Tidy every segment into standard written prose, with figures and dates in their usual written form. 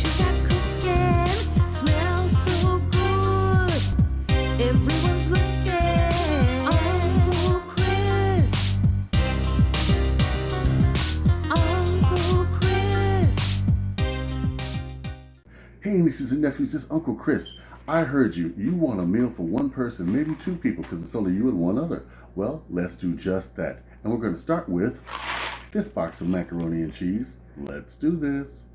you got cooking smells so good. Everyone's looking. Uncle Chris. Uncle Chris. Hey, nieces and nephews, this is Uncle Chris. I heard you. You want a meal for one person, maybe two people, because it's only you and one other. Well, let's do just that. And we're going to start with this box of macaroni and cheese. Let's do this.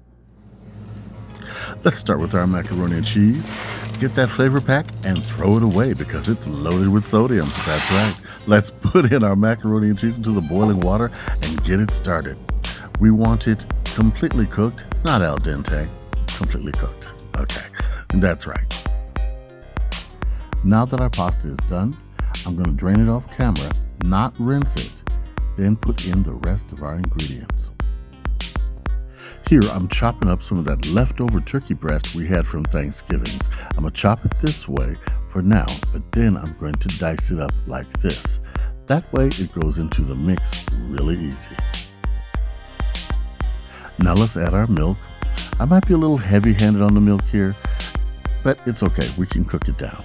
Let's start with our macaroni and cheese. Get that flavor pack and throw it away because it's loaded with sodium. That's right. Let's put in our macaroni and cheese into the boiling water and get it started. We want it completely cooked, not al dente. Completely cooked. Okay, that's right. Now that our pasta is done, I'm going to drain it off camera, not rinse it, then put in the rest of our ingredients. Here, I'm chopping up some of that leftover turkey breast we had from Thanksgiving's. I'm going to chop it this way for now, but then I'm going to dice it up like this. That way it goes into the mix really easy. Now let's add our milk. I might be a little heavy-handed on the milk here, but it's okay. We can cook it down.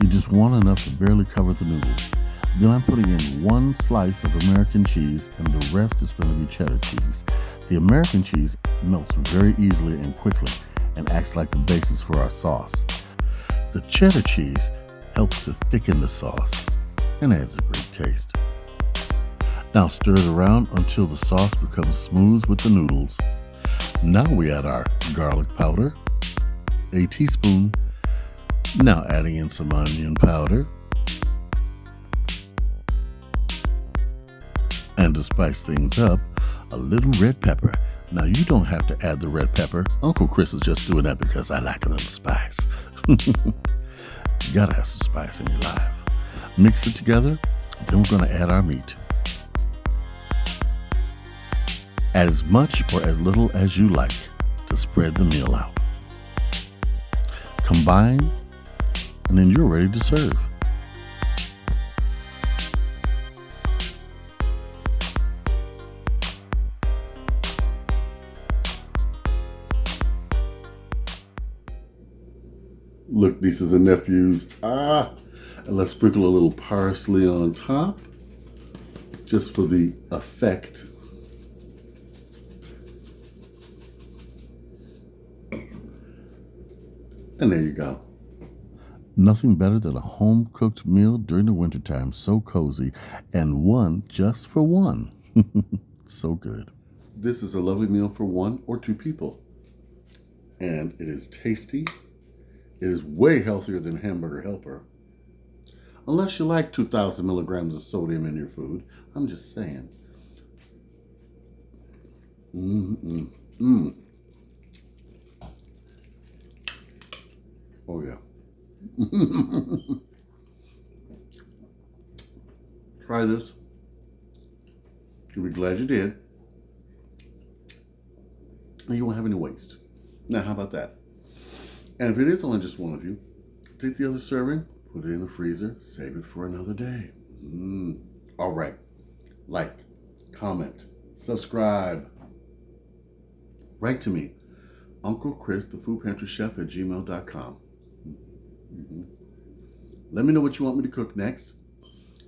You just want enough to barely cover the noodles. Then I'm putting in one slice of American cheese and the rest is going to be cheddar cheese. The American cheese melts very easily and quickly and acts like the basis for our sauce. The cheddar cheese helps to thicken the sauce and adds a great taste. Now stir it around until the sauce becomes smooth with the noodles. Now we add our garlic powder, a teaspoon. Now adding in some onion powder. And to spice things up, a little red pepper. Now you don't have to add the red pepper. Uncle Chris is just doing that because I like a little spice. You gotta have some spice in your life. Mix it together, then we're gonna add our meat. Add as much or as little as you like to spread the meal out. Combine, and then you're ready to serve. Look, nieces and nephews, and let's sprinkle a little parsley on top, just for the effect. And there you go. Nothing better than a home-cooked meal during the wintertime, so cozy, and one just for one. So good. This is a lovely meal for one or two people. And it is tasty. It is way healthier than Hamburger Helper. Unless you like 2,000 milligrams of sodium in your food. I'm just saying. Oh yeah. Try this. You'll be glad you did. And you won't have any waste. Now, how about that? And if it is only just one of you, take the other serving, put it in the freezer, save it for another day. All right. Like, comment, subscribe. Write to me, Uncle Chris, the Food Pantry Chef at gmail.com. Let me know what you want me to cook next.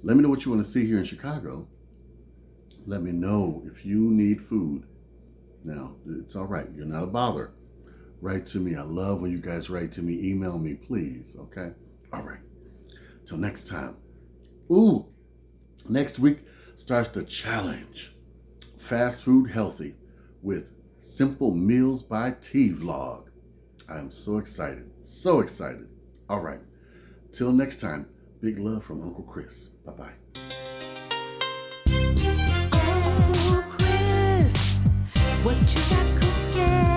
Let me know what you want to see here in Chicago. Let me know if you need food. Now, it's all right. You're not a bother. Write to me. I love when you guys write to me. Email me, please. Okay? All right. Till next time. Next week starts the challenge. Fast Food Healthy with Simple Meals by T Vlog. I am so excited. So excited. All right. Till next time, big love from Uncle Chris. Bye-bye. Uncle Chris, what you got cooking?